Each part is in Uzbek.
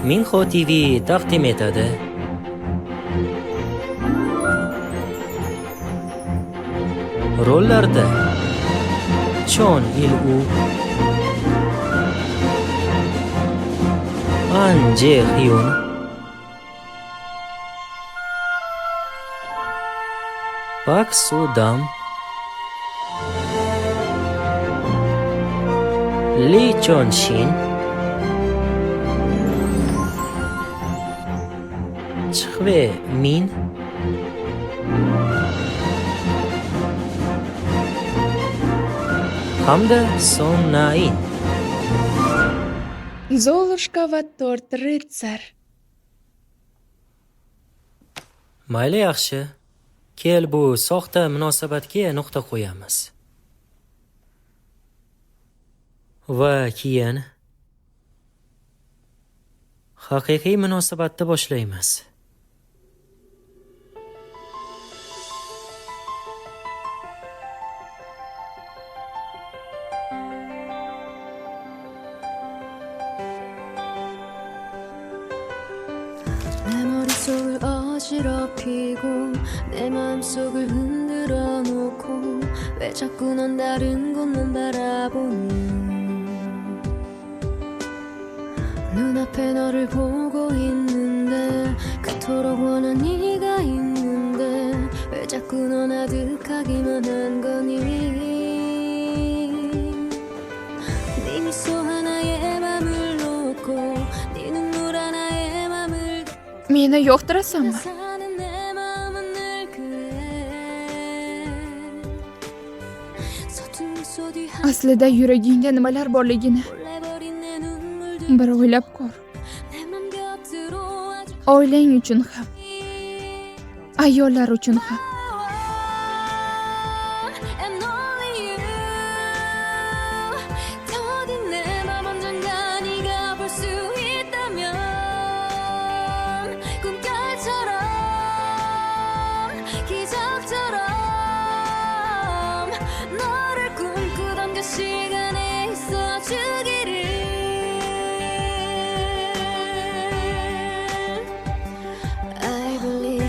Minho TV taqdim etadi. Rollarda Chon Il-u, An Je-hyun, Park Soo-dam, Lee Chon-shin, Chhwe-min, hamda Son Na-in. Zolушка va to'rt ritsar. Mayli, yaxshi. Kel, bu soxta munosabatga nuqta qo'yamiz. Va keyin haqiqiy munosabatni boshlaymiz. 내 머릿속을 어지럽히고 내 마음속을 흔들어 놓고 왜 자꾸 넌 다른 곳만 바라보니 눈앞에 너를 보고 있는데 그토록 원한 네가 있는데 왜 자꾸 넌 아득하기만 한 거니 네 미소 하나에 맘을 놓고 네 눈물 하나에 맘을 Meni yo'qtirasanmi? 사는 내 마음은 늘 그래 서툰 미소 뒤 Aslida yuragingda nimalar borligini 한올래버린 내 눈물들 bir o'ylab ko'r. 내 맘 곁으로 아주 Oilang uchun ham, ayollar uchun ham. And only you 더딘 내 맘 언젠가 네가 볼 수 있다면 꿈결처럼 기적처럼 너를 꿈꾸던 그 시간에 있어주기를 I believe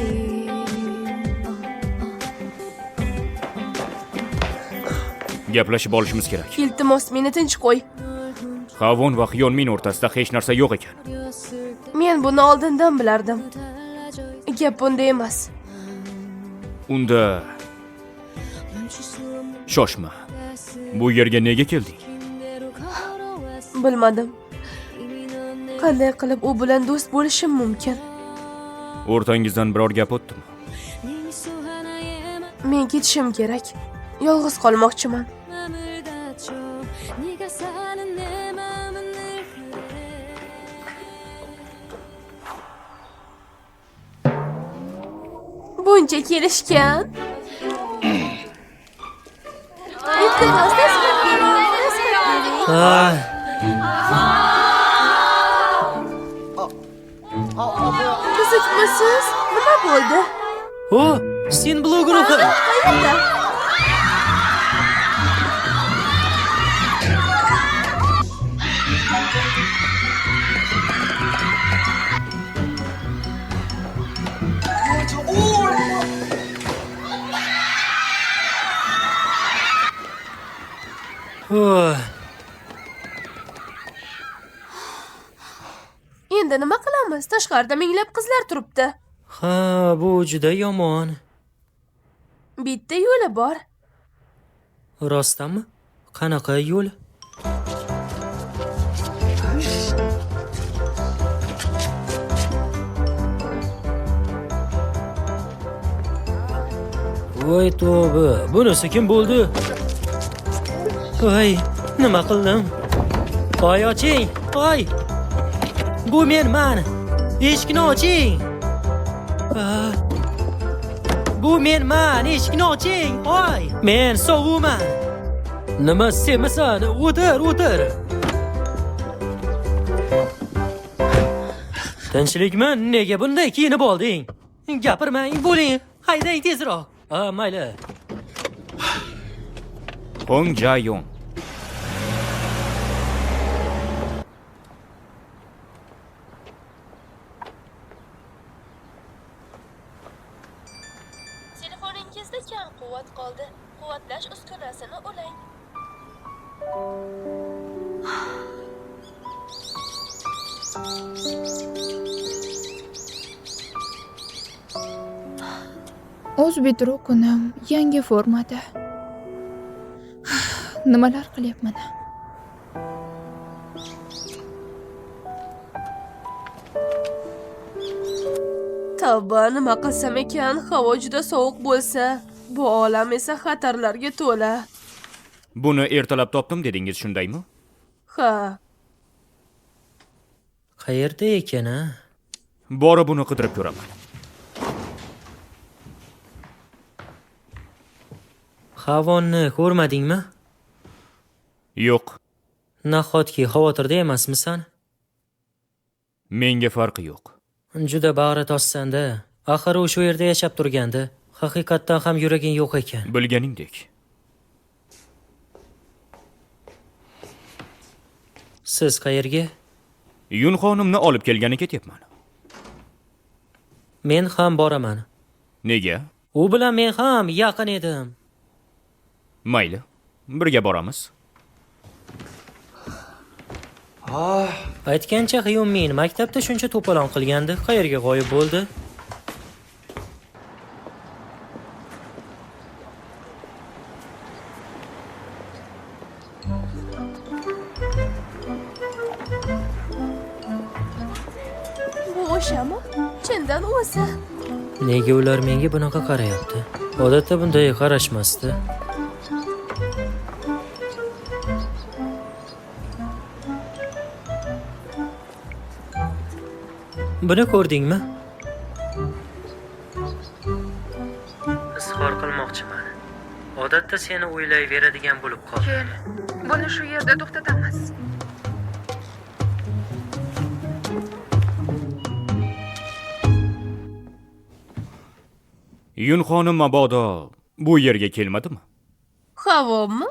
Gaplashib olishimiz kerak. Iltimos, meni tinch qo'y. Havon va Hyonmin o'rtasida hech narsa yo'q ekan. Men buni oldindan bilardim. Gap bunda emas. Unda shoshma. Bu yerga nega kelding? Bilmadim. Qanday qilib u bilan do'st bo'lishim mumkin? O'rtangizdan biror gap o'tdimi? Men ketishim kerak. Yolg'iz qolmoqchiman. 네가 사는 내 마음은 늘 그래 Buncha kelishgan. Iltimos, tasbih bering. Ah, Qiziqmisiz? Nima bo'ldi? Sin Blue guruhi. Qayerda? Endi nima qilamiz? Tashqarida minglab qizlar turibdi. Ha, bu juda yomon. Bitta yo'li bor. Rostdanmi? Qanaqa yo'l? Voy tavba, bunisi kim bo'ldi? Voy, nima qildim? Voy, oching, voy. Bu menman. Eshikni oching. Bu menman, eshikni oching. Voy, men sovuman. Nima semisan? O'tir. Tinchlikmi? Nega bunday kiyinib olding? Gapirmang, bo'ling. Haydang tezroq. Mayli. Hong Jae-yong. quvvat qoldi. Quvvatlash uskunasini ulang. O'zbidro kunim yangi formada. Nimalar qilyapman? Tavba, nima qilsam ekan? Havo juda sovuq bo'lsa, bu olam esa xatarlarga to'la. Buni ertalab topdim dedingiz, shundaymi? Ha, Qayerda ekan, a? Borib buni qidirib ko'raman. Havonni ko'rmadingmi? Yo'q, Nahotki xavotirda emasmisan? menga farqi yo'q. Juda bag'ri tossanda. Axir u shu yerda yashab turgandi. Haqiqatdan ham yuraging yo'q ekan. Bilganingdek. Siz qayerga? Yun xonimni olib kelgani ketyapman. Men ham boraman. Nega? U bilan men ham yaqin edim. Mayli, birga boramiz. Aytgancha Hyunmin maktabda shuncha to'polon qilgandi. Qayerga g'oyib bo'ldi? bu o'shami? Chindan o'zi. Nega ular menga bunaqa qarayapti? Odatda bunday qarashmasdi. Buni ko'rdingmi? Izhor qilmoqchiman. Odatda seni o'ylayveradigan bo'lib qoldim. Kel, buni shu yerda to'xtatamiz. Yun xonim mabodo bu yerga kelmadimi? Havomi?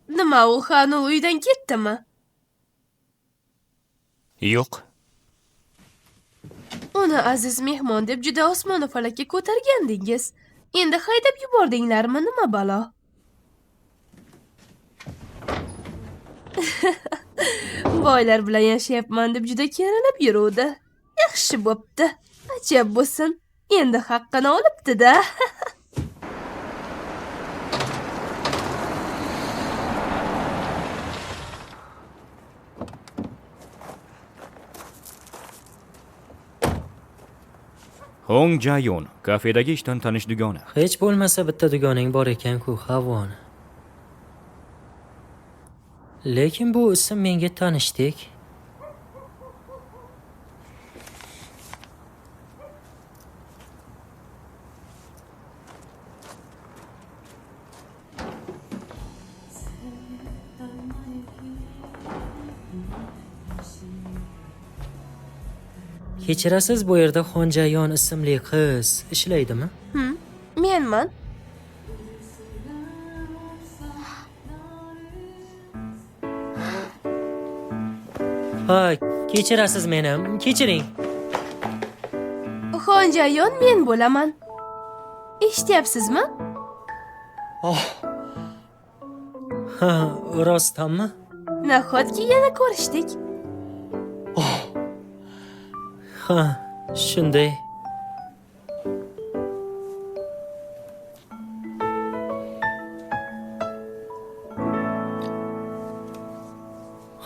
Nima, u Xanul uydan ketdimi? Yo'q. Uni aziz mehmon deb juda osmon falakka ko'targandingiz. Endi haydab yubordinglarmi, nima balo? Boylar bilan yashayapman deb juda kerilib yuruvdi. Yaxshi bo'pti. Ajab bo'lsin. Endi haqqini olibdi-da. Hong Jayon, kafedagi ishdan tanish dugona. Hech bo'lmasa bitta dugoning bor ekan-ku, Havon. Lekin bu ism menga tanishdek. Kechirasiz, bu yerda Xonjayon ismli qiz ishlaydimi? Menman. Ha, kechirasiz meni. Kechiring. Xonjayon men bo'laman. Eshityapsizmi? Ha, rostdanmi? Nahotki yana ko'rishdik. Ha, shunday.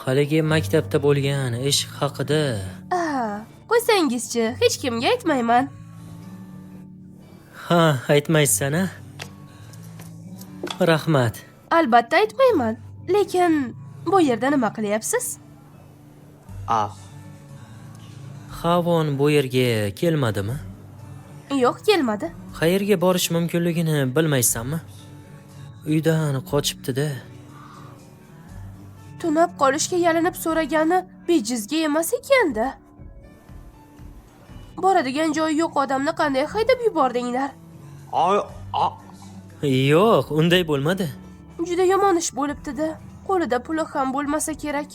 Haligi maktabda bo'lgan ish haqida. Qo'ysangizchi, hech kimga aytmayman. Ha, aytmaysan-a? Rahmat. Albatta aytmayman. Lekin bu yerda nima qilyapsiz? Havon bu yerga kelmadimi? Yo'q, kelmadi. Qayerga borish mumkinligini bilmaysanmi? Uydan qochibdi-da. Tunab qolishga yalinib so'ragani bejizga emas ekan-da. Boradigan joyi yo'q odamni qanday haydab yubordinglar? Yo'q, unday bo'lmadi. Juda yomon ish bo'libdi-da. Qo'lida puli ham bo'lmasa kerak.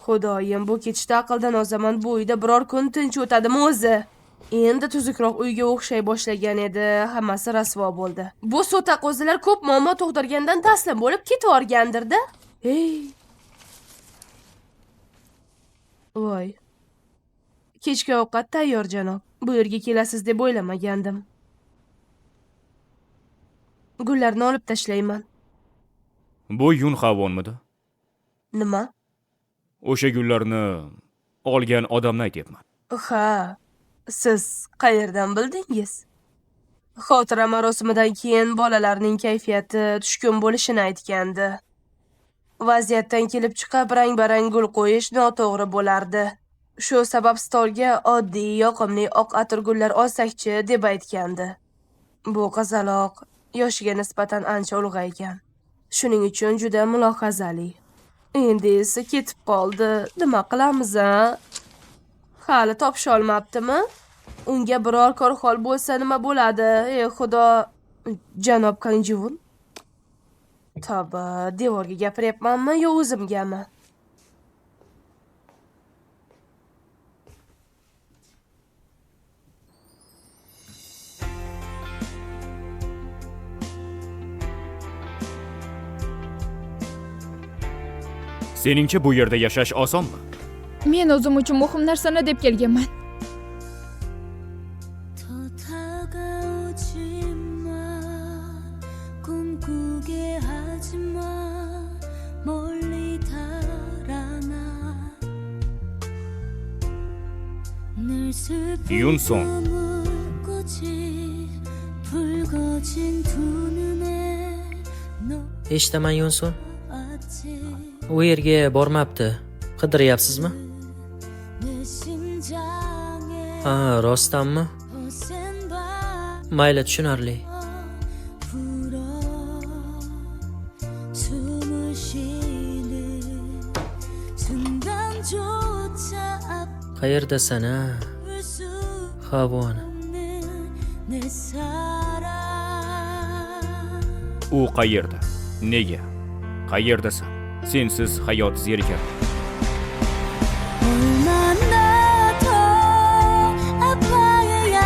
Xudoyim, bu ketishda aqldan ozaman. Bu uyda biror kun tinch o'tadimi o'zi? Endi tuzukroq uyga o'xshay boshlagan edi, hammasi rasvo bo'ldi. Bu so'ta qo'zilar ko'p muammo tug'dirgandan taslim bo'lib ketib yorgandirda. Hey. Voy. Kechki ovqat tayyor, janob. Bu yerga kelasiz deb o'ylamagandim. Gullarni olib tashlayman. Bu Yun Xavonmidi? Nima? O'sha gullarni olgan odamni aytyapman. Ha, siz qayerdan bildingiz? Xotira marosimidan keyin bolalarning kayfiyati tushkun bo'lishini aytgandi. Vaziyatdan kelib chiqib rang-barang gul qo'yish noto'g'ri bo'lardi. Shu sabab stolga oddiy, yoqimli oq atirgullar olsakchi deb aytgandi. Bu qizaloq yoshiga nisbatan ancha ulg'aygan. Shuning uchun juda mulohazali. Endi esa ketib qoldi. Nima qilamiz, a? Hali topisha olmabdimi? Unga biror korxol bo'lsa nima bo'ladi? Ey xudo, janob Kanjivun. Tavba, devorga gapiryapmanmi yo o'zimgami? Seningcha bu yerda yashash osonmi? Men o'zim uchun muhim narsani deb kelganman. 더 다가오지마 꿈꾸게 하지마 멀리 달아나 늘 Yunson. 슬픈 꽃이 붉어진 두 눈에 Eshitaman, Yunson. 너왔지 U yerga bormabdi. Qidiryapsizmi? 내 심장에 Ha, rostdanmi? 거센 밤 Mayli, tushunarli. 불어 숨을 쉬는 순간조차 Qayerdasan, a? 아플 수 Xavon. 없는 내 사랑 U qayerda? Nega? Qayerdasan? Sensiz hayot zerikadi. 얼마나 더 아파야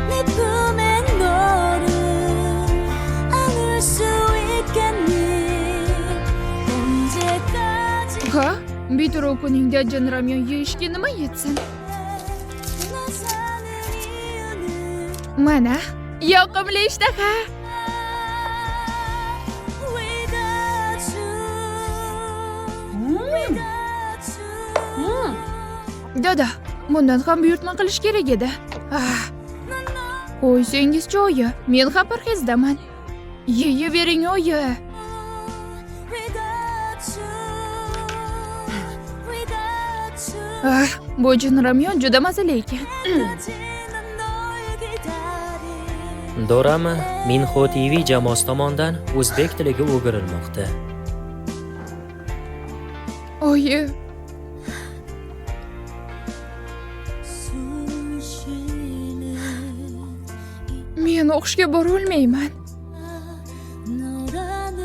내 품에 너를 안을 수 있겠니 언제까지 Ha? Bitirov kuningda jinramyon yeyishga nima yetsin? 너 사는 이유는 Mana, yoqimli ishtaha. without you without you Dada, bundan ham buyurtma qilish kerak edi. Ah. Qo'ysangiz joyi, men ham parhezdaman. Yeyavering oyi. without you without you Ah, bu jinramyon juda mazali ekan. 지는 널 기다린 Dorama Minho TV jamoasi tomonidan o'zbek tiliga o'girilmoqda. Oyi, 숨 쉬는 men o'qishga bora olmayman. 너라는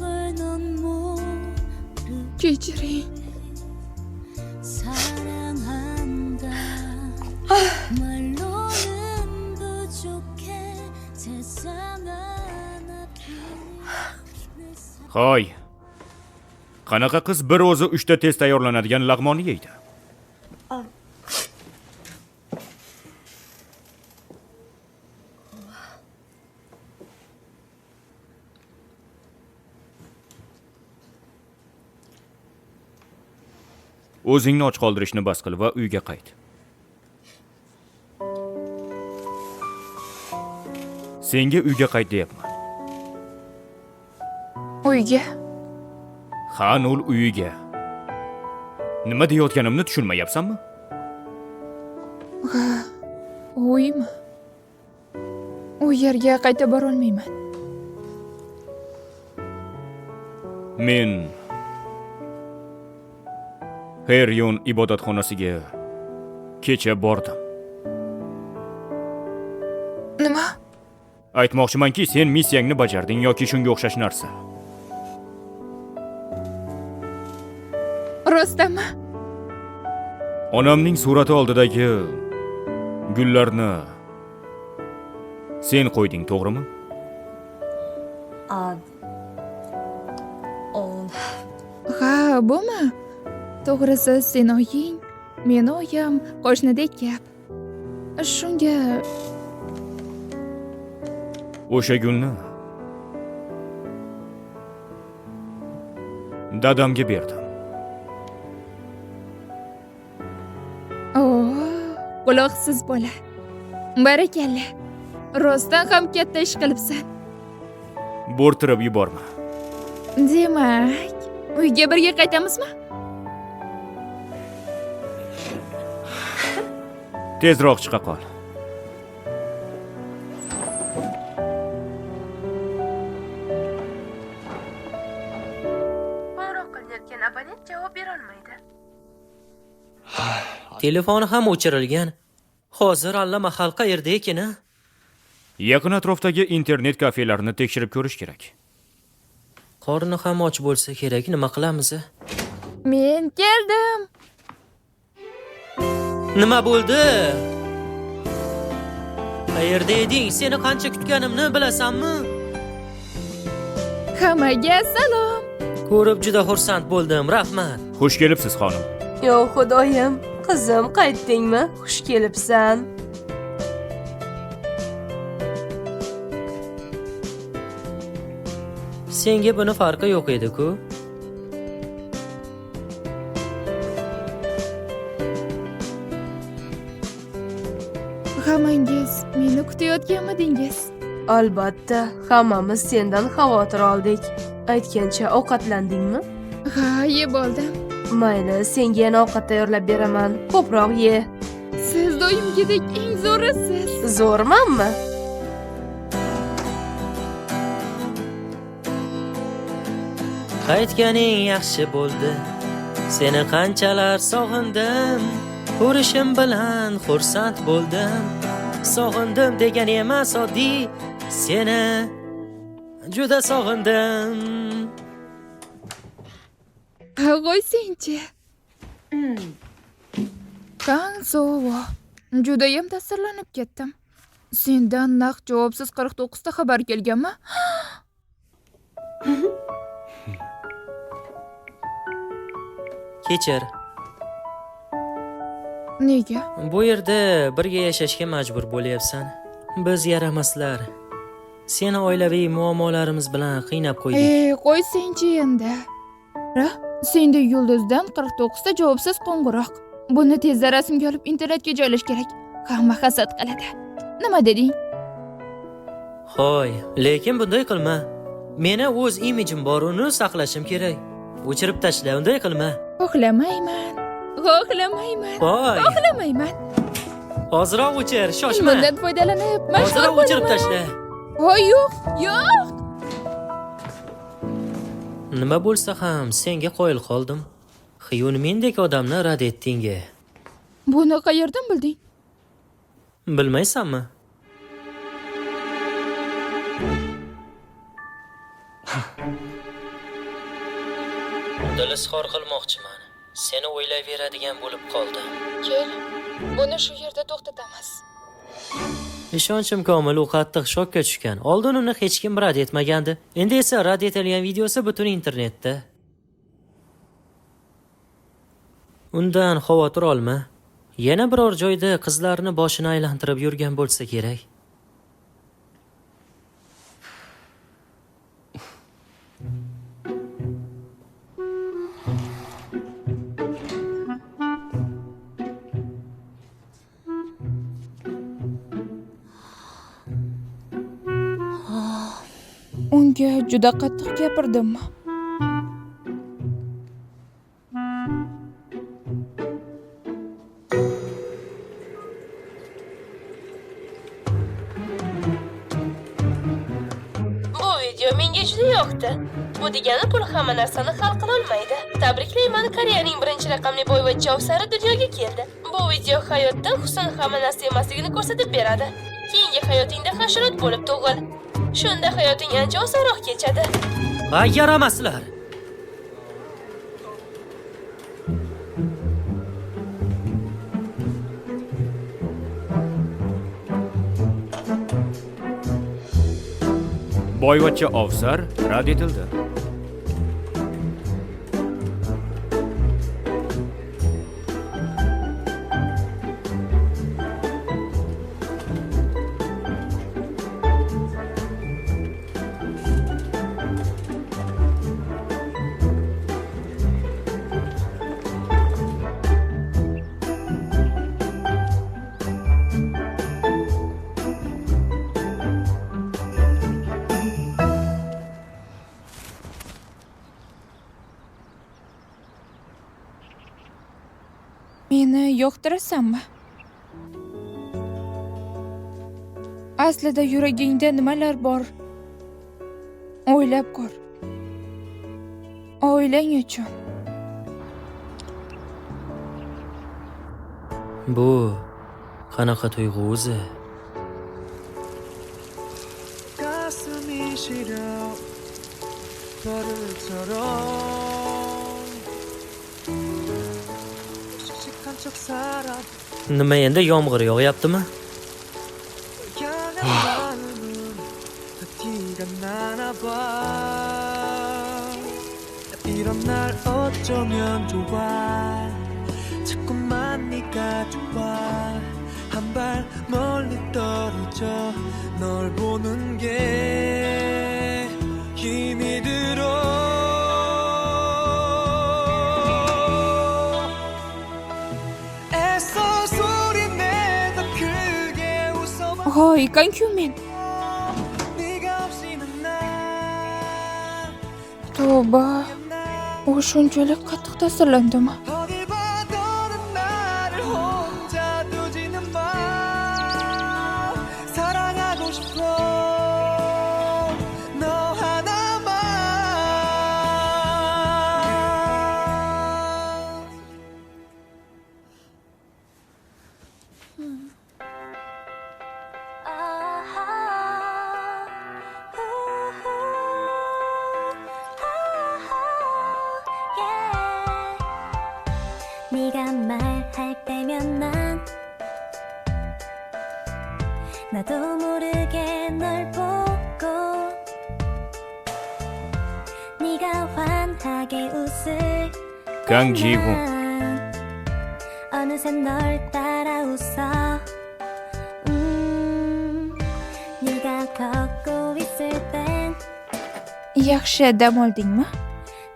걸 넌 모르 Kechiring. 사랑한다 말로는 부족해 세상 하나 Hoy. Qanaqa qiz bir o'zi 3 ta test tayyorlanadigan lag'monni yeydi? O'zingni och qoldirishni bas qil va uyga qayt. Senga uyga qayt deyapman. Uyga. Ha, nol uyiga. Nima deyotganimni tushunmayapsanmi? Uymi? U yerga qayta bora olmayman. Men Heryon ibodatxonasiga kecha bordim. Nima? Aytmoqchimanki, sen missiyangni bajarding yoki shunga o'xshash narsa. Rostdanmi? Onamning surati oldidagi gullarni sen qo'yding, to'g'rimi? Ha, bumi? To'g'risi, sen oying, men oyim qo'shnidek gap. Shunga O'sha gulni dadamga berdim. quloqsiz bola. Barakalla. Rostdan ham katta ish qilibsan. Bo'rtirib yuborma. Demak, uyga birga qaytamizmi? Tezroq chiqa qol. Qo'ng'iroq qilayotgan abonent javob bera olmaydi. Telefoni ham o'chirilgan. Hozir allamahal qayerda ekan-a? Yaqin atrofdagi internet kafelarni tekshirib ko'rish kerak. Qorni ham och bo'lsa kerak, nima qilamiz? Men keldim. Nima bo'ldi? Qayerda eding? Seni qancha kutganimni bilasanmi? Hammaga salom. Ko'rib juda xursand bo'ldim, rahmat. Xush kelibsiz, xonim. Yo, xudoyim, qizim, qaytdingmi? Xush kelibsan. Senga buni farqi yo'q edi-ku. Hammangiz meni kutayotganmidingiz? Albatta, hammamiz sendan xavotir oldik. Aytgancha ovqatlandingmi? Ha, yeb oldim. Mayli, senga yana ovqat tayyorlab beraman. Ko'proq ye. Siz doimgidek eng zo'risiz. Zo'rmanmi? Qaytganing yaxshi bo'ldi. Seni qanchalar sog'indim. Ko'rishim bilan xursand bo'ldim. Sog'indim degani emas, oddiy seni juda sog'indim. Qo'ysingchi. Kansovo. Judayam ta'sirlanib ketdim. Sendan naq javobsiz 49 ta xabar kelganmi? Kechir. Nega? Bu yerda birga yashashga majbur bo'lyapsan. Biz yaramaslar. Seni oilaviy muammolarimiz bilan qiynab qo'ydik. Qo'ysingchi endi. Senda yulduzdan 49 ta javobsiz qo'ng'iroq. Buni tezda rasmga olib internetga joylash kerak. Hamma hasad qiladi. Nima deding? Xo'y, lekin bunday qilma. Meni o'z imijim bor, uni saqlashim kerak. O'chirib tashla, unday qilma. Xohlamayman. Voy. Xohlamayman. Hozirroq o'chir, shoshma. Bundan foydalanib, mashhur Hozirroq o'chirib tashla. Yo'q. Nima bo'lsa ham senga qoyil qoldim. Xiyun mendek odamni rad etding. Buni qayerdan bilding? Bilmaysanmi? Dilizxor qilmoqchiman. Seni o'ylayveradigan bo'lib qoldim. Kel, buni shu yerda to'xtatamiz. Ishonchim komil, u qattiq shokka tushgan. Oldin uni hech kim rad etmagandi. Endi esa rad etilgan videosi butun internetda. Undan xavotir olma. Yana biror joyda qizlarni boshini aylantirib yurgan bo'lsa kerak. Unga juda qattiq gapirdimmi? Bu video menga juda yoqdi. Bu degani pul hamma narsani hal qila olmaydi. Tabriklayman, Koreyaning birinchi raqamli boyvachcha ofisari dunyoga keldi. Bu video hayotda husn hamma narsa emasligini ko'rsatib beradi. Keyingi hayotingda hasharot bo'lib tug'il. Shunda hayoting ancha osonroq kechadi. Ha, yaramaslar. boyvachcha ofsar rad etildi. Meni yoqtirasanmi? Aslida yuragingda nimalar bor? O'ylab ko'r. Oilang uchun. Bu qanaqa tuyg'u o'zi? 가슴이 시려 버릇처럼 씩씩한 척 살아 Nima endi yomg'ir yog'yaptimi? 향한 마음은 다 티가 나나 봐 이런 날 어쩌면 좋아 자꾸만 네가 좋아 한 발 멀리 떨어져 널 보는 게 힘이 들어 애써 소리 내더 크게 웃어봐 Hoy, kanku men. 네가 없이는 난 Tavba. U shunchalik qattiq ta'sirlandimi? 어딜 봐도는 나를 혼자 두지는 마 사랑하고 싶어 너 하나만 네가 말할 때면 난 나도 모르게 널 보고 네가 환하게 웃을 강지훈. 때면 어느새 널 따라 웃어 네가 걷고 있을 땐 Yaxshi dam oldingmi?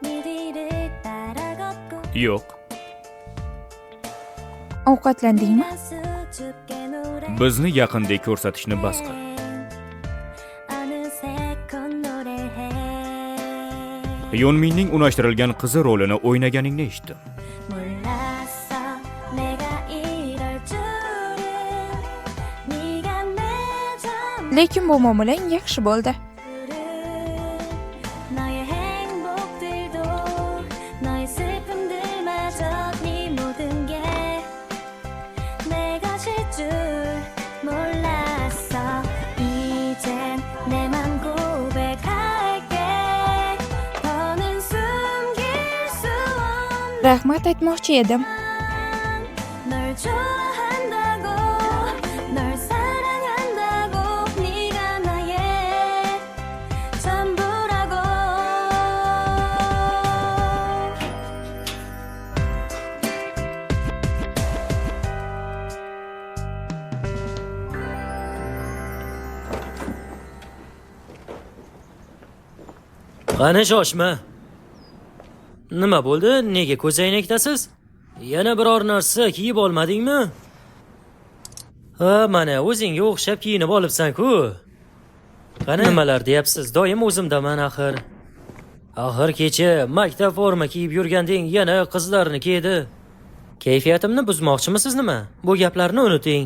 네 뒤를 따라 걷고 Yo'q. Ovqatlandingmi? 수줍게 노래 Bizni yaqindek ko'rsatishni bas qil. 어느새 콧노래해 Yonminning unashtirilgan qizi rolini o'ynaganingni eshitdim. 몰랐어 내가 이럴 줄은 네가 맺은 Lekin bu muomalang yaxshi bo'ldi. 너의 행복들도 너의 슬픔들마저 네 모든 게 내가 질 줄 몰랐어 이젠 내 맘 고백할게 더는 숨길 수 없는 Rahmat aytmoqchi edim. 널 좋아한다고 널 사랑한다고 네가 나의 전부라고 Qani shoshma. Nima bo'ldi? Nega ko'zoynakdasiz? Yana biror narsa kiyib olmadingmi? Ha, mana o'zingga o'xshab kiyinib olibsan-ku. Qani nimalar deyapsiz? Doim o'zimdaman axir. Axir kecha maktab forma kiyib yurganding, yana qizlarni kiydi. Kayfiyatimni buzmoqchimisiz nima? Bu gaplarni unuting.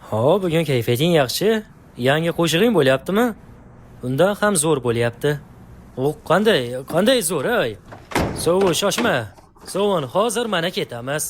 Ho, bugun kayfiyating yaxshi. Yangi qo'shig'ing bo'lyaptimi? Undan ham zo'r bo'lyapti. O, qanday zo'r, ey. So'v, shoshma. Sovun, hozir mana ketamiz.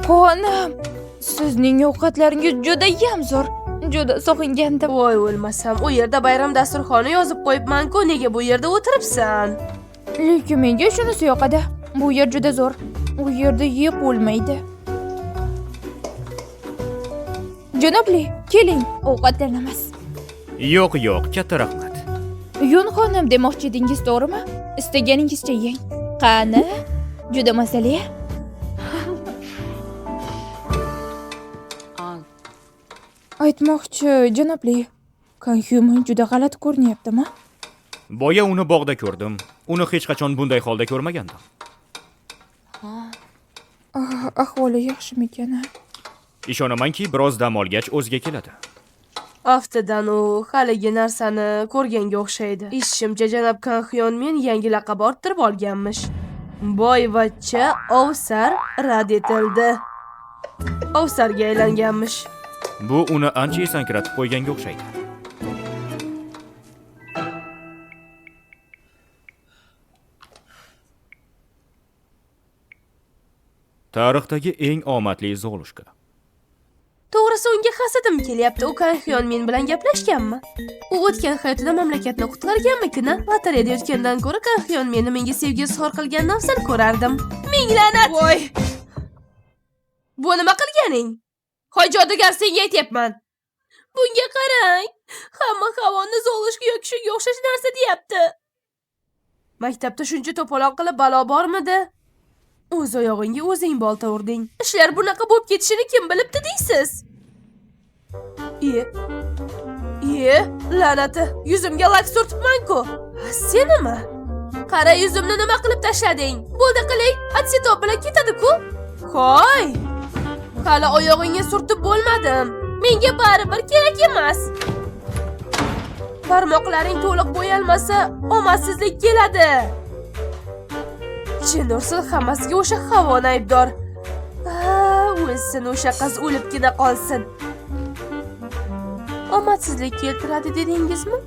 Xonim, sizning ovqatlaringiz judayam zo'r. Juda sog'ingandim. Voy o'lmasam, u yerda bayram dasturxoni yozib qo'yibman-ku, nega bu yerda o'tiribsan? Lekin menga shunisi yoqadi. Bu yer juda zo'r. U yerda yeb bo'lmaydi. Janobli, keling, ovqatlanamiz. Yo'q, katta rahmat. Yun xonim demoqchi edingiz, to'g'rimi? Istaganingizcha yeng. Qani? Juda mazali. Aytmoqchi, janobli, Kanhyumin juda g'alati ko'rinyaptimi? Boya uni bog'da ko'rdim. Uni hech qachon bunday holda ko'rmagandim. Ahvoli yaxshimikan? Ishonamanki, biroz dam olgach o'ziga keladi. Aftidan u haligi narsani ko'rganga o'xshaydi. Eshitishimcha, janob Kanhyonmin yangi laqab orttirib olganmish. Boyvachcha Ovsar rad etildi. Ovsarga aylanganmish. Bu uni ancha esankiratib qo'yganga o'xshaydi. Tarixdagi eng omadli Zolushka. To'g'risi unga hasadim kelyapti. U Kanhyonmin bilan gaplashganmi? U o'tgan hayotida mamlakatni qutqarganmi-kina? Lotereyada yutgandan ko'ra Kanhyonminni menga sevgi izhor qilgan afzal ko'rardim. Ming la'nat! Voy! Bu nima qilganing? Hoy jodugar, senga aytyapman. Bunga qarang. Hamma havoni Zolushka yoki shunga o'xshash narsa deyapti. Maktabda shuncha to'polon qilib balo bormidi? O'z oyog'ingga o'zing bolta urding. Ishlar bunaqa bo'lib ketishini kim bilibdi deysiz? La'nati, yuzimga lak surtibman-ku. Senimi? Qara, yuzimni nima qilib tashlading? Bo'ldi qiling, atsetop bilan ketadi-ku. Hoy! Hali oyog'ingga surtib bo'lmadim. Menga baribir kerak emas. Barmoqlaring to'liq bo'yalmasa, omadsizlik keladi. Chin ursin, hammasiga o'sha havoni aybdor. O'lsin o'sha qiz, o'libgina qolsin. Omadsizlik keltiradi dedingizmi?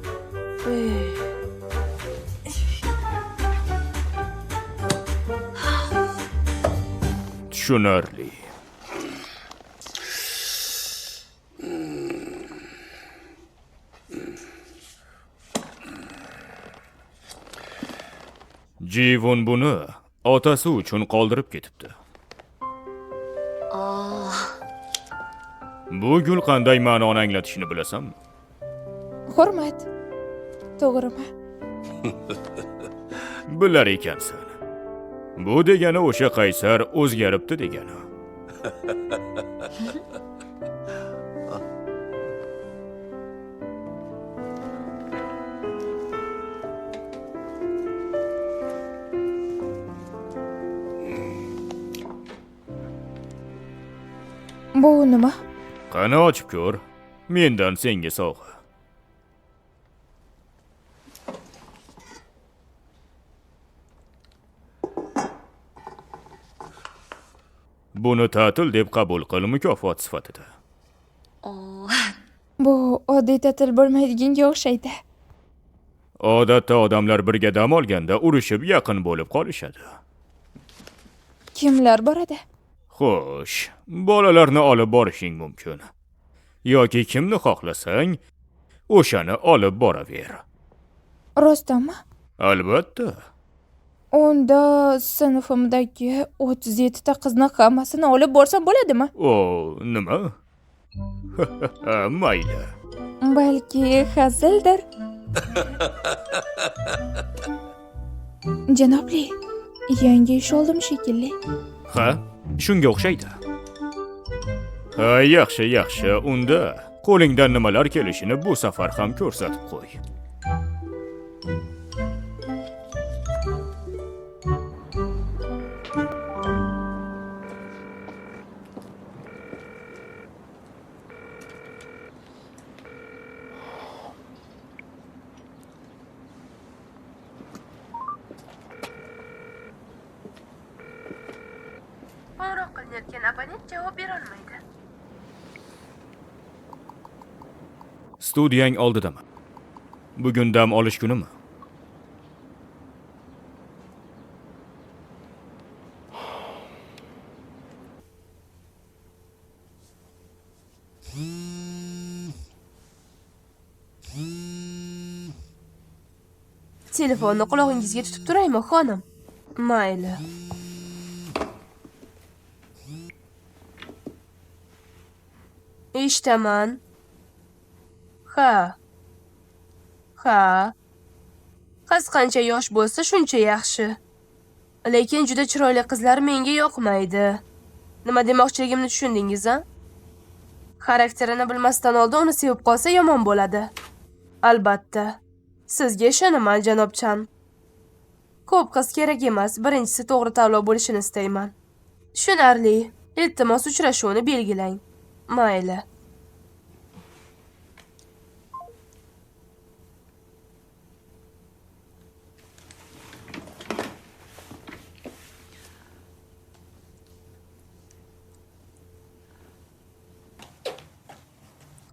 Tushunarli. Jivon buni otasi uchun qoldirib ketibdi. Bu gul qanday ma'noni anglatishini bilasanmi? Hurmat. To'g'rimi? Bilar ekansan. Bu degani o'sha qaysar o'zgaribdi degani. Bu nima? Qani ochib ko'r. Mendan senga sovg'a. Buni ta'til deb qabul qil, mukofot sifatida. Bu oddiy ta'til bo'lmaydiganga o'xshaydi. Odatda odamlar birga dam olganda urushib yaqin bo'lib qolishadi. Kimlar boradi? Xo'sh, bolalarni olib borishing mumkin. Yoki kimni xohlasang, o'shani olib boraver. Rostdanmi? Albatta. Unda sinfimdagi 37 ta qizni hammasini olib borsam bo'ladimi? O, nima? Mayli. Balki hazildir. Janobli, yangi ish oldim shekilli. Ha, shunga o'xshaydi. Ha, yaxshi. Unda qo'lingdan nimalar kelishini bu safar ham ko'rsatib qo'y. Qo'ng'iroq qilinayotgan abonent javob bera olmaydi. Studiyang oldidami? Bugun dam olish kunimi? Telefonni qulog'ingizga tutib turaymi, xonim? Mayli. Eshitaman. Ha. Qiz qancha yosh bo'lsa, shuncha yaxshi. Lekin juda chiroyli qizlar menga yoqmaydi. Nima demoqchiligimni tushundingiz, a? Xarakterini bilmasdan oldin uni sevib qolsa yomon bo'ladi. Albatta. Sizga ishonaman, janobchan. Ko'p qiz kerak emas, birinchisi to'g'ri tanlov bo'lishini istayman. Tushunarli. Iltimos uchrashuvni belgilang. Mayli.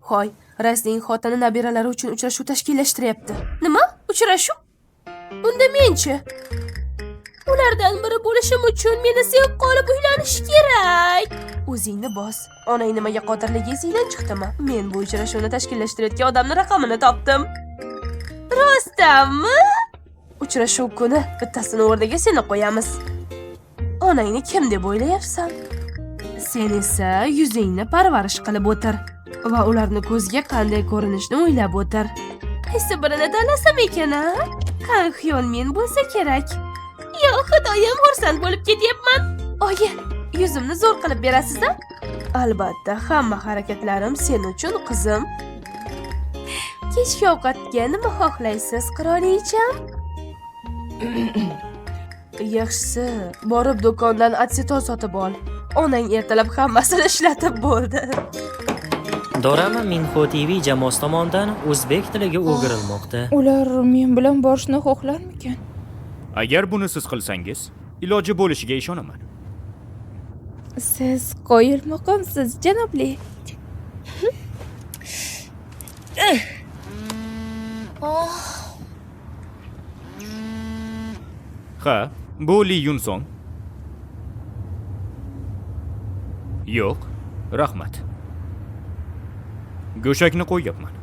Hoy, Raisning xotini nabiralari uchun uchrashuv tashkillashtiryapti. Nima? Uchrashuv? Unda men-chi? Ulardan biri bo'lishim uchun meni sevib qolib uylanish kerak. O'zingni bos. Onang nimaga qodirligi esingdan chiqdimi? Men bu uchrashuvni tashkillashtirayotgan odamning raqamini topdim. Rostdanmi? Uchrashuv kuni bittasini o'rniga seni qo'yamiz. Onangni kim deb o'ylayapsan? Sen esa yuzingni parvarish qilib o'tir va ularni ko'ziga qanday ko'rinishni o'ylab o'tir. Qaysi birini tanlasam ekan-a? Qan xiyol men bo'lsa kerak. Yo, xudoyim, xursand bo'lib ketyapman. Oyi, yuzimni zo'r qilib berasiz-a? Albatta, hamma harakatlarim sen uchun, qizim. Kechki ovqatga nima xohlaysiz, qirolicham? Yaxshisi, borib do'kondan atseton sotib ol. Onang ertalab hammasini ishlatib bo'ldi. Dorama Minho TV jamoasi tomonidan o'zbek tiliga o'girilmoqda. Ular men bilan borishni xohlarmikan? Agar buni siz qilsangiz, iloji bo'lishiga ishonaman. Siz qoyil maqomsiz, janobli. Ha, bu Li Yunson. Yo'q, rahmat. Go'shakni qo'yyapman.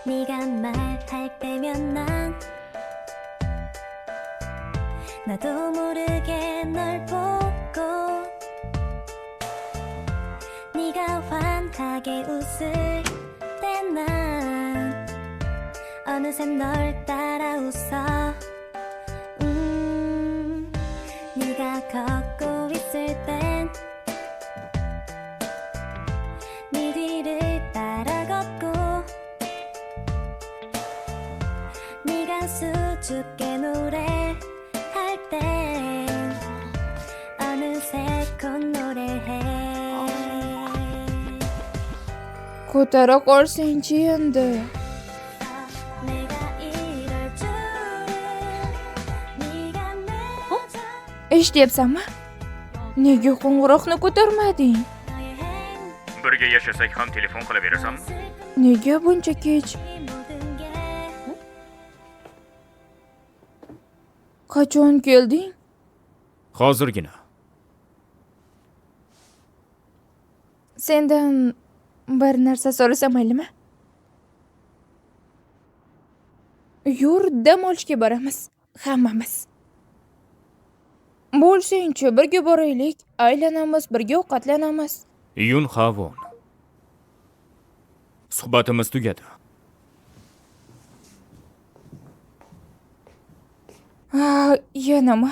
네가 말할 때면 난 나도 모르게 널 보고 네가 환하게 웃을 때 난 어느새 널 따라 웃어 네가 걷고 있을 땐 네 뒤를 따라 걷고 네가 수줍게 노래할 땐 어느새 콧노래해 Ko'tara qolsang-chi endi. 내가 이럴 줄은 네가 내 Eshityapsanmi? Nega qo'ng'iroqni ko'tarmading? 너의 행 Birga yashasak ham telefon qilaverasanmi? Nega buncha kech? 모든 게 Qachon kelding? Hozirgina. Sendan bir narsa so'rasam maylimi? Yur, dam olishga boramiz, hammamiz. Bo'lsang-chi, birga boraylik, aylanamiz, birga ovqatlanamiz. Yun Havon. Suhbatimiz tugadi. Ha, yanami?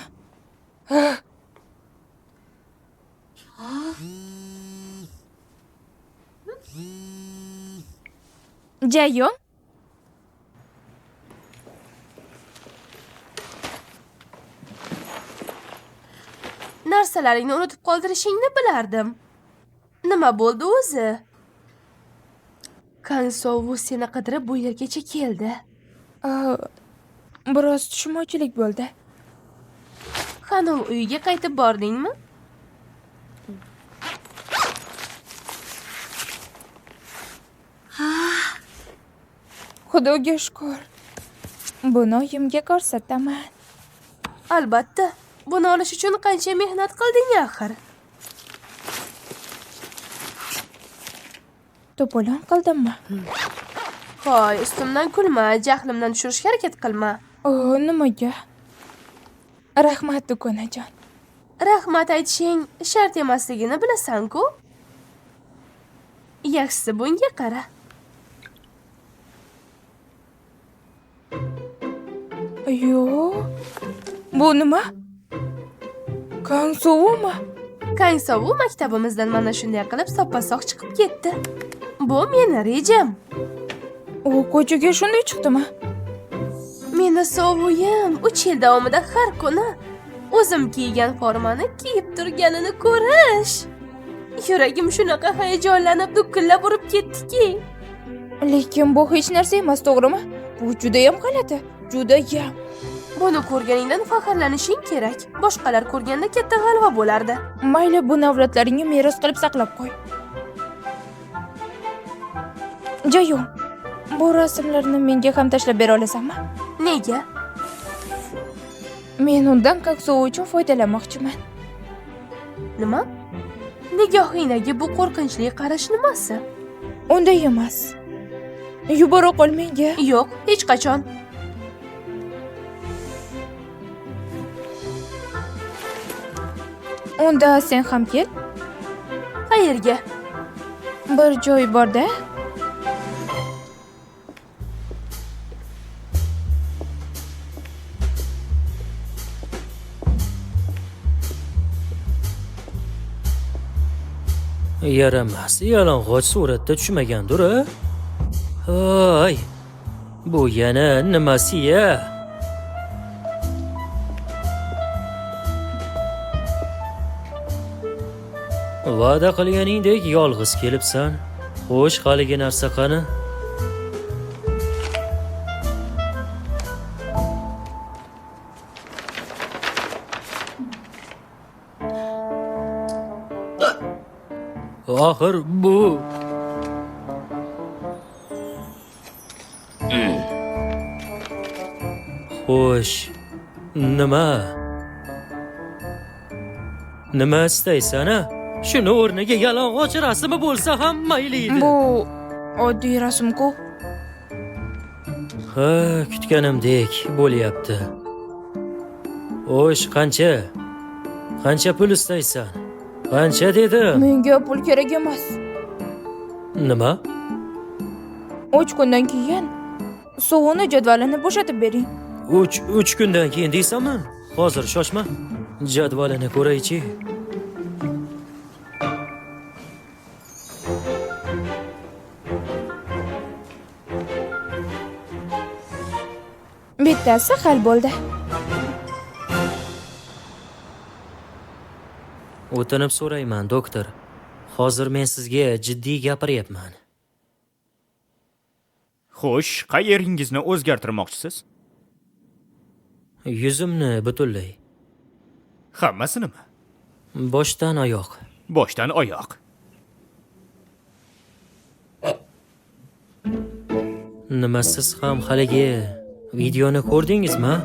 Jayon? Narsalaringni unutib qoldirishingni bilardim. Nima bo'ldi o'zi? Kansovu seni qidirib bu yergacha keldi. Biroz tushunmovchilik bo'ldi. Qani uyiga qaytib bordingmi? Xudoga shukr. Buni oyimga ko'rsataman. Albatta, buni olish uchun qancha mehnat qilding axir? To'polon qildimmi? Hoy, ustimdan kulma, jahlimdan tushirishga harakat qilma. Nimaga? Rahmat dukonajon. Rahmat aytishing shart emasligini bilasan-ku. Yaxshisi bunga qara. Yo'q. Bu nima? Konsovumi? Kangsovu maktabimizdan mana shunday qilib soppa-sog' chiqib ketdi. Bu meni rejam. U ko'chaga shunday chiqdimi? Meni sovuyim 3 yil davomida har kuni o'zim kiygan formani kiyib turganini ko'rish. Yuragim shunaqa hayajonlanib dukkillab urib ketdiki. Lekin bu hech narsa emas, to'g'rimi? Bu juda ham g'alati. Judayam. Buni ko'rganingdan faxrlanishing kerak. Boshqalar ko'rganda katta g'alva bo'lardi. Mayli, bu avlodlaringga meros qilib saqlab qo'y. Jayon, bu rasmlarni menga ham tashlab bera olasanmi? Nega? Men undan ko'ksov uchun foydalanmoqchiman. Nima? Nigohingdagi bu qo'rqinchli qarash nimasi? Unday emas. Yubora qol menga. Yo'q, hech qachon. Unda sen ham kel. Qayerga? Bir joy bor-da. Yaramas, yalang'och suratda tushmagandir-a? Hoy, bu yana nimasi-ya? Va'da qilganingdek yolg'iz kelibsan. Xo'sh, haligi narsa qani? Axir bu Xo'sh, nima istaysan-a? Shuni o'rniga yalang'och rasmi bo'lsa ham mayli edi. Bu oddiy rasm-ku. Ha, kutganimdek bo'lyapti. Xo'sh, qancha? Qancha pul istaysan? Qancha dedim? Menga pul kerak emas. Nima? 3 kundan keyin suvini jadvalini bo'shatib bering. 3 kundan keyin deysanmi? Hozir shoshma. Jadvalini ko'raychi. Bittasi hal bo'ldi. O'tinib so'rayman, doktor. Hozir men sizga jiddiy gapiryapman. Xo'sh, qayeringizni o'zgartirmoqchisiz? Yuzimni butunlay. Hammasinimi? Boshdan oyoq. Boshdan oyoq. Nima siz ham haligi videoni ko'rdingizmi?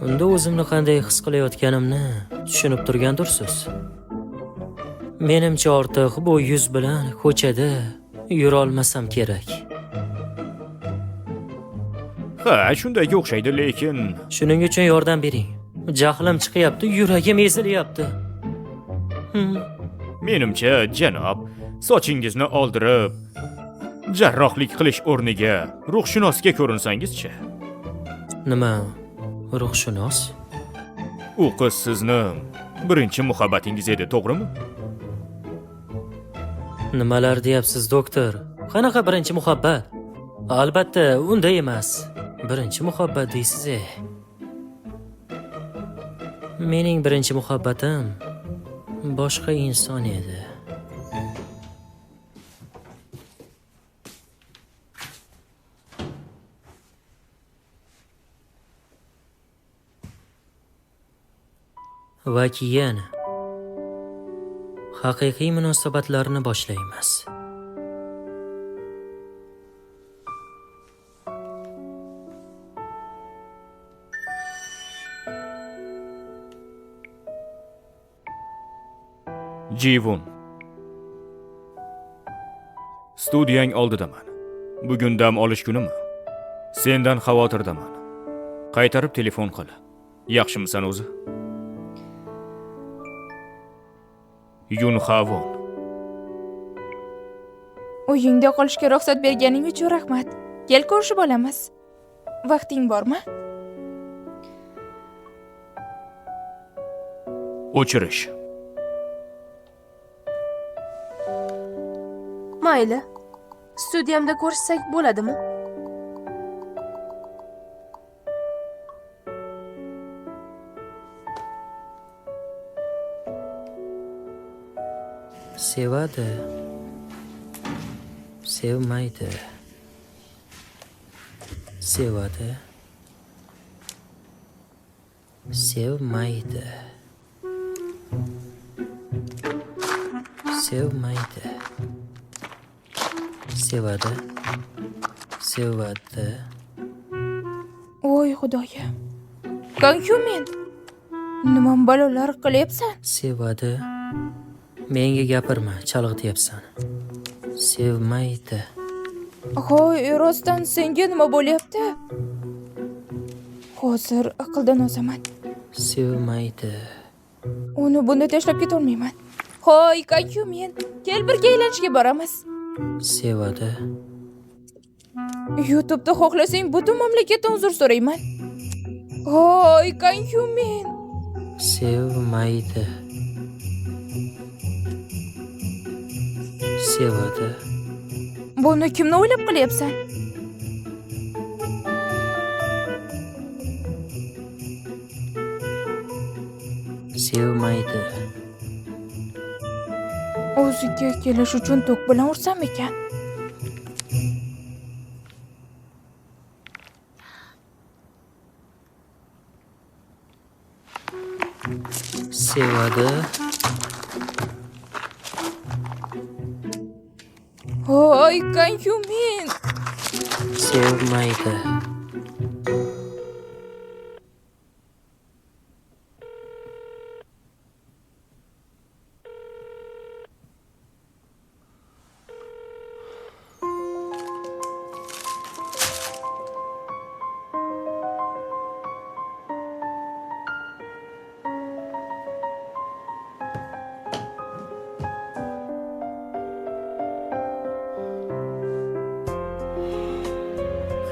Unda o'zimni qanday his qilayotganimni tushunib turgandirsiz. Menimcha ortiq bu yuz bilan ko'chada yura olmasam kerak. Ha, shunday o'xshaydi, lekin Shuning uchun yordam bering. Jahlim chiqyapti, yuragim ezilyapti. menimcha, janob, sochingizni oldirib, jarrohlik qilish o'rniga ruhshunosga ko'rinsangiz-chi? Nima? Ruhshunos? U qiz sizni birinchi muhabbatingiz edi, to'g'rimi? Nimalar deyapsiz, doktor? Qanaqa birinchi muhabbat? Albatta, unday emas. Birinchi muhabbat deysiz. Mening birinchi muhabbatim boshqa inson edi. Va keyin haqiqiy munosabatlarni boshlaymiz. Jivun. Studiyang oldidaman. Bugun dam olish kunimi? Sendan xavotirdaman. Qaytarib telefon qil. Yaxshimisan o'zi? Yunxavon. Uyingda qolishga ruxsat berganing uchun rahmat. Kel ko'rishib olamiz. Vaqting bormi? O'chirish. Mayli. Studiyamda ko'rishsak bo'ladimi? Sevadi. Sevmaydi. Sevadi. Sevmaydi. Sevmaydi. Sevadi. Sevadi. Voy xudoyim. Qanku men? Nima balolar qilyapsan? Sevadi. Menga gapirma, chalg'ityapsan. Sevmaydi. Hoy, rostdan senga nima bo'lyapti? Hozir aqldan ozaman. Sevmaydi. Uni bunda tashlab ketolmayman. Hoy, qanku men? Kel birga aylanishga boramiz. Sevadi. YouTube'da xohlasang butun mamlakatdan uzr so'rayman. Hoy, qanku men? Sevmaydi. Sevadi. Buni kimni o'ylab qilyapsan? Sevmaydi. O'ziga kelish uchun to'q bilan ursam ekan. Sevadi. Hoy, qanku men? Sevmaydi.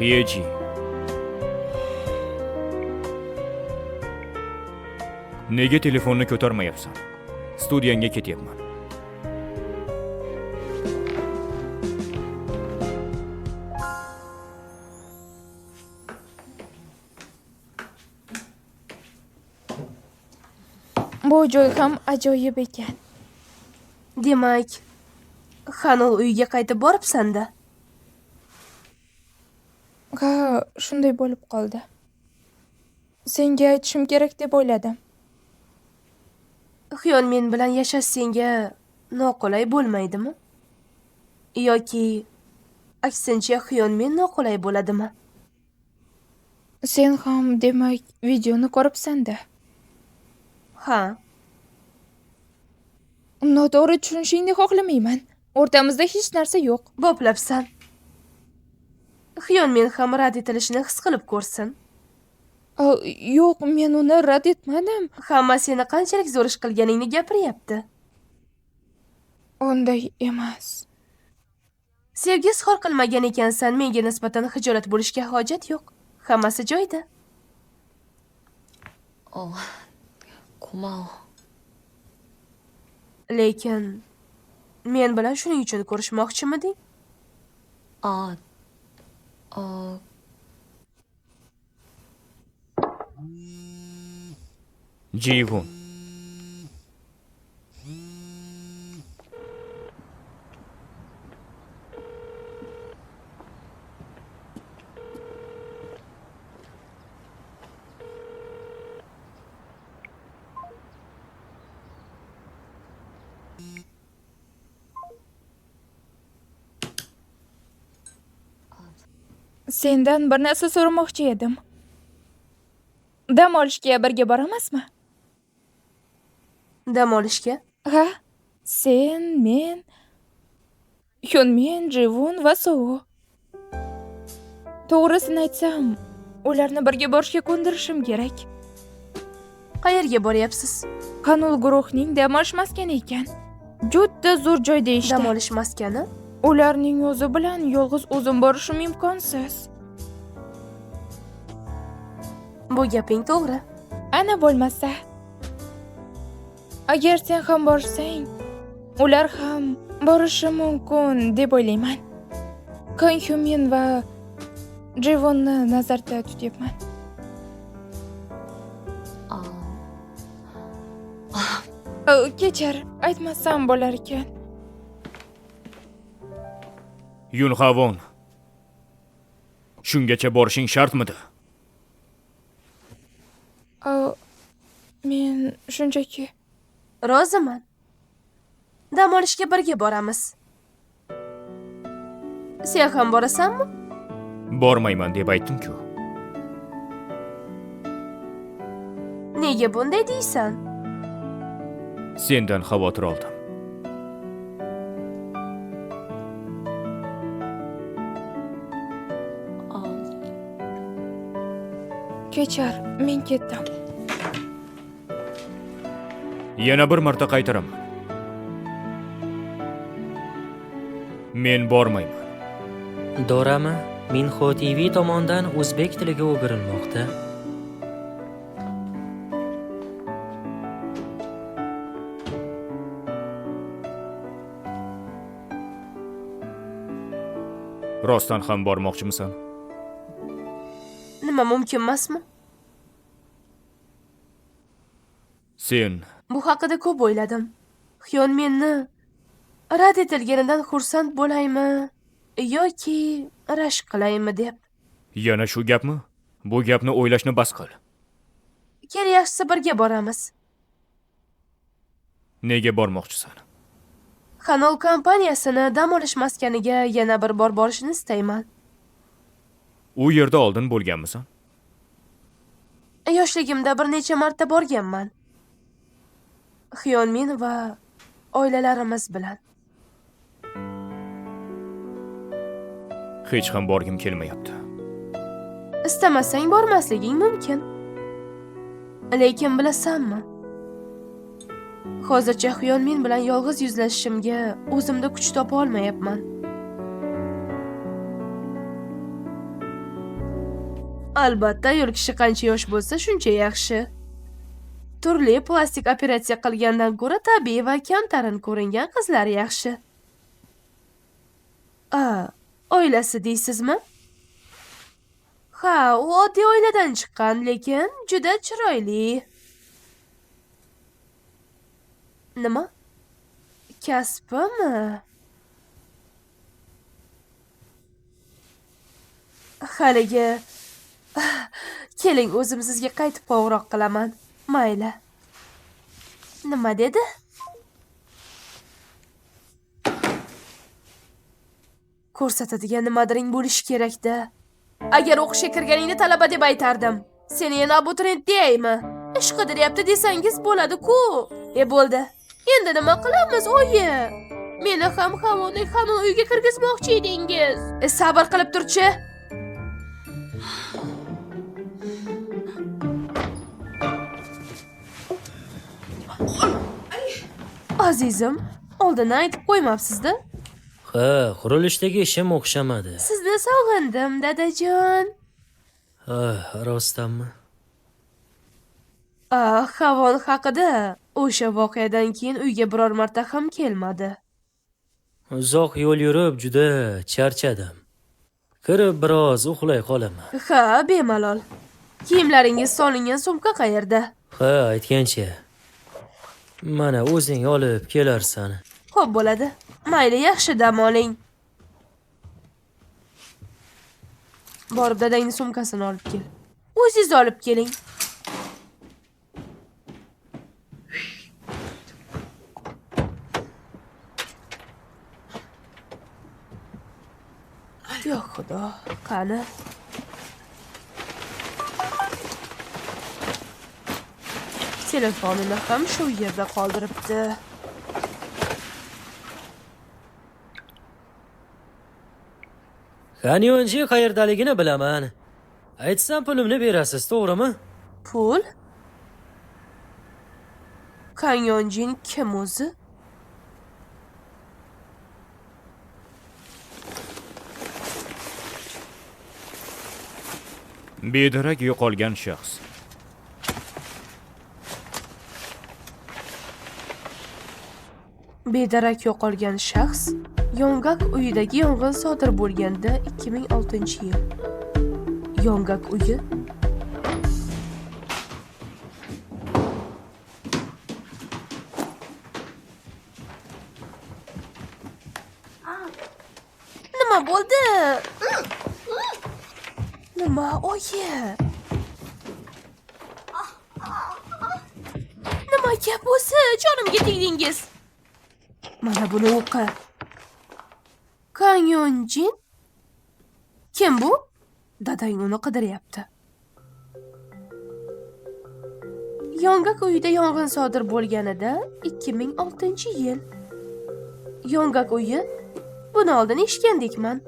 Xiyeji. Nega telefonni ko'tarmayapsan? Studiyangga ketyapman. Bu joy ham ajoyib ekan. Demak, Hanul uyiga qaytib boribsan-da. Ha, shunday bo'lib qoldi. Senga aytishim kerak deb o'yladim. Xiyol men bilan yashash senga noqulay bo'lmaydimi? Yoki aksincha Xiyol men noqulay bo'ladimi? Sen ham demak videoni ko'ribsan-da. Ha, Noto'g'ri tushunishingni xohlamayman. O'rtamizda hech narsa yo'q. boplabsan. Xiyol men ham rad etilishini his qilib ko'rsin. Yo'q, men uni rad etmadim. Hamma seni qanchalik zo'rish qilganingni gapiryapti. Unday emas. Sevgi izhor qilmagan ekansan, menga nisbatan hijolat bo'lishga hojat yo'q. Hammasi joyida. 고마워. Lekin men bilan shuning uchun ko'rishmoqchimiding? 아, Jivun. Sendan bir narsa so'ramoqchi edim. Dam olishga birga boramizmi? Dam olishga? Ha? Sen, men, Hyunmin, Jivun va Sovo. To'g'risini aytsam, ularni birga borishga ko'ndirishim kerak. Qayerga boryapsiz? Qanul guruhning dam olish maskani ekan. Juda zo'r joy deyishdi. Dam olish maskani? Ularning o'zi bilan yolg'iz o'zim borishim imkonsiz. Bu gaping to'g'ri. Ana bo'lmasa. Agar sen ham borsang, ular ham borishi mumkin deb o'ylayman. Kun Hyunmin va Jivonni nazarda tutyapman. Kechir, aytmasam bo'lar ekan. Yunhavon. Shungacha borishing shartmidi? Men shunchaki Roziman. Dam olishga birga boramiz. Sen ham borasanmi? Bormayman deb aytdim-ku. Nega bunday deysan? Sendan xavotir oldim. kechir, men ketdim. Yana bir marta qaytaraman. Men bormayman. Dorama Minho TV tomonidan o'zbek tiliga o'girilmoqda. Rostdan ham bormoqchimisan? Nima mumkin emasmi? Sen Bu haqida ko'p o'yladim. Hyunminni rad etilganidan xursand bo'laymi yoki rashk qilaymi deb. yana shu gapmi? Bu gapni o'ylashni bas qil. Kel, yaxshisi birga boramiz. Nega bormoqchisan? Hanol kompaniyasini dam olish maskaniga yana bir bor borishni istayman. U yerda oldin bo'lganmisan? Yoshligimda bir necha marta borganman. Hyunmin va oilalarimiz bilan. Hech ham borgim kelmayapti. Istamasang bormasliging mumkin. Lekin bilasanmi? Hozircha Hyunmin bilan yolg'iz yuzlashishimga o'zimda kuch topa olmayapman. Albatta, yo'l kishi qancha yosh bo'lsa, shuncha yaxshi. Turli plastik operatsiya qilgandan ko'ra tabiiy va kamtarin ko'ringan qizlar yaxshi. Oilasi deysizmi? Ha, u oddiy oiladan chiqqan, lekin juda chiroyli. Nima? Kasbimi? Haligi keling, o'zim sizga qaytib qo'ng'iroq qilaman. Mayli. Nima dedi? Ko'rsatadigan nimadiring bo'lishi kerak-da. Agar o'qishga kirganingda talaba deb aytardim. Seni yana abituriyent deyaymi? Ish qidiryapti desangiz bo'ladi-ku. Bo'ldi. Endi nima qilamiz, oyi? Meni ham Havonning Hanul uyga kirgizmoqchi edingiz. Sabr qilib turchi. Azizim, oldin aytib qo'ymabsiz-da? Ha, qurilishdagi ishim o'xshamadi. Sizni sog'indim, dadajon. Ha, rostdanmi? Havon haqida o'sha voqeadan keyin uyga biror marta ham kelmadi. Uzoq yo'l yurib juda charchadim. Kirib biroz uxlay qolaman. Ha, bemalol. Kiyimlaringiz solingan sumka qayerda? Ha, aytgancha. Mana o'zing olib kelarsan. Xo'p bo'ladi. Mayli, yaxshi dam oling. Borib dadangning sumkasini olib kel. O'zingiz olib keling. Yo xudo, qani? Telefonini ham shu yerda qoldiribdi. Kanyonchi qayerdaligini bilaman. Aytsam pulimni berasiz, to'g'rimi? Pul? Kanyonjin kim o'zi? Bedarak yo'qolgan shaxs. Bedarak yo'qolgan shaxs Yongak uyidagi yong'in sodir bo'lganda 2006-yil. Yongak uyi? Nima bo'ldi? Nima, oyi? Nima gap o'zi? Jonimga tegdingiz. Mana buni o'qi. Kanyonjin? Kim bu? Dadang uni qidiryapti. Yongak uyida yong'in sodir bo'lganida 2006-yil. Yongak uyi? Buni oldin eshitgandekman.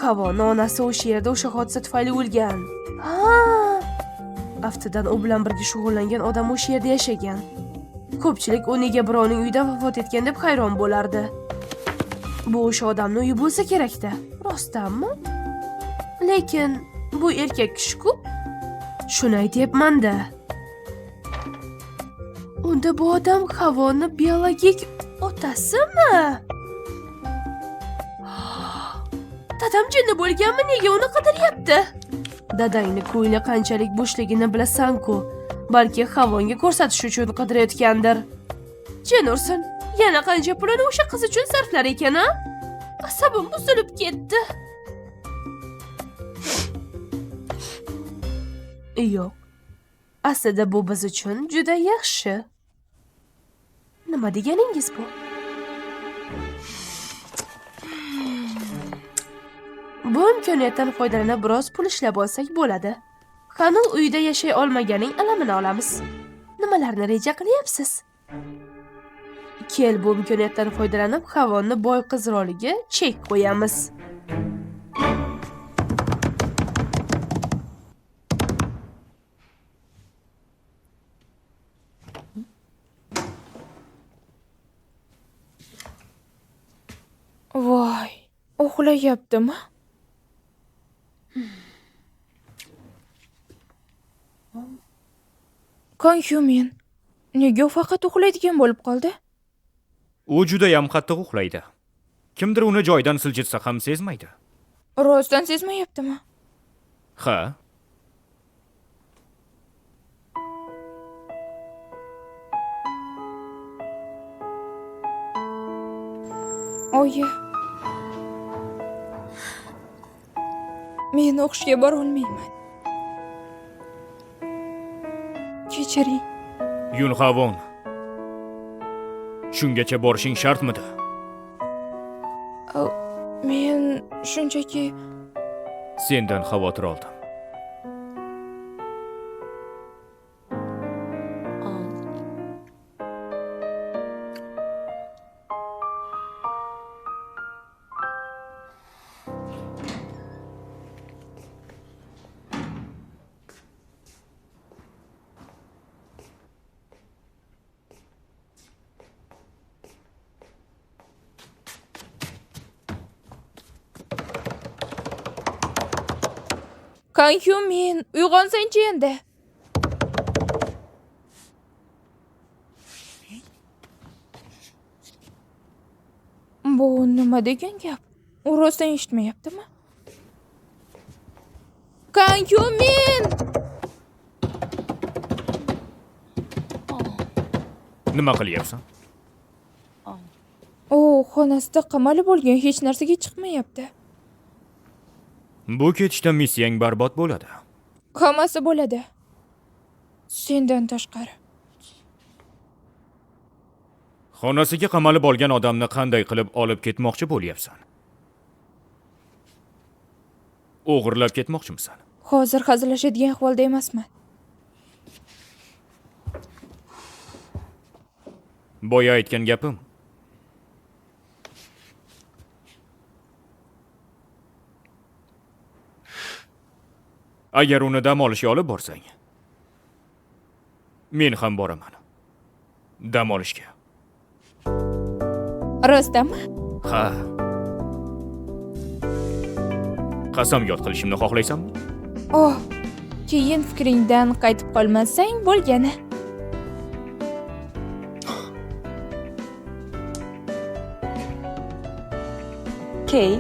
Havoni onasi o'sha yerda o'sha hodisa tufayli o'lgan. Ha! Aftidan u bilan birga shug'ullangan odam o'sha yerda yashagan. Ko'pchilik u nega birovning uyida vafot etgan deb hayron bo'lardi. Bu o'sha odamning uyi bo'lsa kerak-da. Rostdanmi? Lekin bu erkak kishi-ku. Shuni aytyapman-da. Unda bu odam Havoni biologik otasimi? Dadam jinni bo'lganmi? Nega uni qidiryapti? Dadangni ko'ngli qanchalik bo'shligini bilasan-ku. Balki Havonga ko'rsatish uchun qidirayotgandir. Jin ursin. Yana qancha pulini o'sha qiz uchun sarflar ekan-a? Asabim buzilib ketdi. Yo'q. Aslida bu biz uchun juda yaxshi. Nima deganingiz bu? Bu imkoniyatdan foydalanib biroz pul ishlab olsak bo'ladi. Hanul uyida yashay olmaganing alamini olamiz. Nimalarni reja qilyapsiz? Kel, bu imkoniyatdan foydalanib Havonni boy qiz roliga chek qo'yamiz. Voy, uxlayaptimi? Konhyumin, nega u faqat uxlaydigan bo'lib qoldi? U juda ham qattiq uxlaydi. Kimdir uni joydan siljitsa ham sezmaydi. Rostdan sezmayaptimi? Ha? Oyi. Men o'qishga bora olmayman. Kechiring. Yunhavon. Shungacha borishing shartmidi? Men shunchaki Sendan xavotir oldim. Konhyumin, uyg'onsang-chi endi. Bu nima degan gap? U rostdan eshitmayaptimi? Konhyumin! Nima qilyapsan? U xonasida qamalib bo'lgan, hech narsaga chiqmayapti. Bu ketishda missiyang barbod bo'ladi. Hammasi bo'ladi. Sendan tashqari. Xonasiga qamalib olgan odamni qanday qilib olib ketmoqchi bo'lyapsan? O'g'irlab ketmoqchimisan? Hozir hazillashadigan ahvolda emasman. Boya aytgan gapim. Agar uni dam olishga olib borsang, men ham boraman. Dam olishga. Rostdanmi? Ha. Qasamyod qilishimni xohlaysanmi? Oh, keyin fikringdan qaytib qolmasang bo'lgani. Key.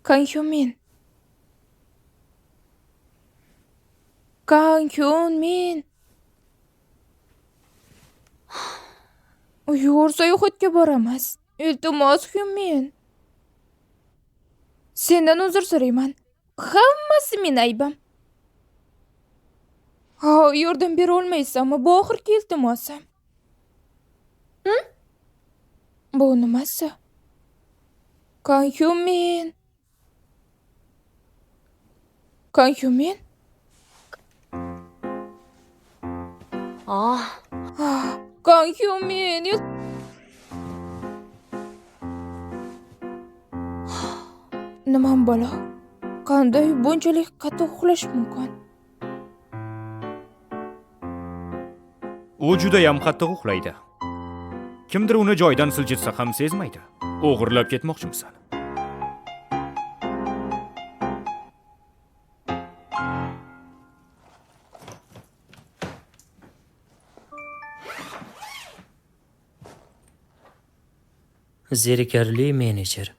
Kang Hyun-min. Kang Hyun-min. Uyg'ur sayohatga boramiz. Iltimos Hyun-min. Sendan uzr so'rayman. Hammasi men aybim. Yordam bera olmaysanmi? Bu oxirgi iltimosim. Bu nimasi? Kang Hyun-min. Kang Hyun-min? Kang Hyun-min. Nimam bola? Qanday bunchalik qattiq uxlash mumkin? U juda ham qattiq uxlaydi. Kimdir uni joydan siljitsa ham sezmaydi. O'g'irlab ketmoqchimisan? Zerikarli menejer.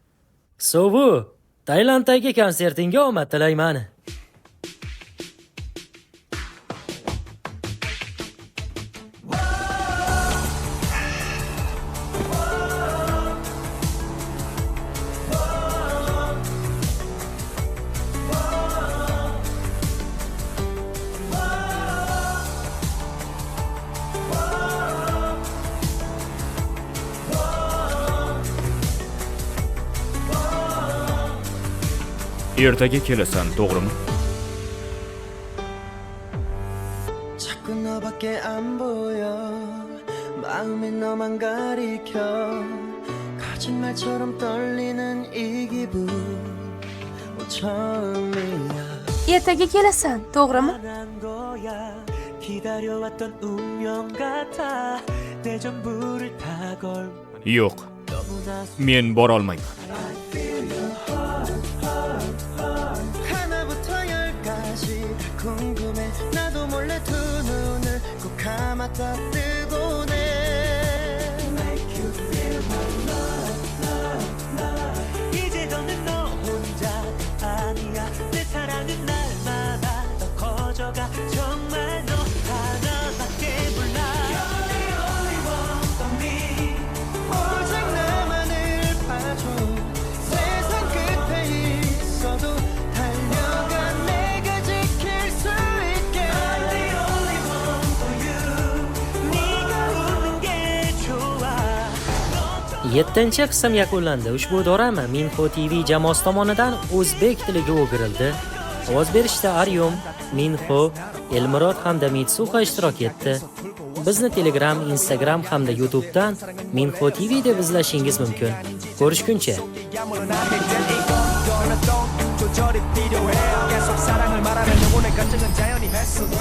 Sovu, Tailanddagi konsertingga omad tilayman. Ertaga kelasan, to'g'rimi? 자꾸 너밖에 안 보여 마음이 너만 가리켜 거짓말처럼 떨리는 이 기분 처음이야 Ertaga kelasan, to'g'rimi? 말한 거야 기다려왔던 운명 같아 내 전부를 다 걸 Yo'q, men bora olmayman. 하나부터 열까지 다 궁금해 나도 몰래 두 눈을 꼭 감았다 뜨고네 Make you feel my love, love, love 이제 더는 너 혼자가 아니야 내 사랑은 날마다 더 커져가 정말 너 하나밖에 몰라 You're the only one for me 오직 나만을 봐줘 세상 끝에 있어도 달려가 내가 지킬 수 있게 I'm the only one for you 네가 웃는 게 좋아 7-chi qism yakunlandi. Ushbu dorama Minho TV jamoasi tomonidan o'zbek tiliga o'girildi. Ovoz berishda Aryum, Minho, Elmurod hamda Mitsuha ishtirok etdi. Bizni Telegram, Instagram hamda YouTube'dan Minho TV deb izlashingiz mumkin. Ko'rishguncha. 조절이 필요해 계속 사랑을 말하는 영혼의 갈증은 자연히 해소돼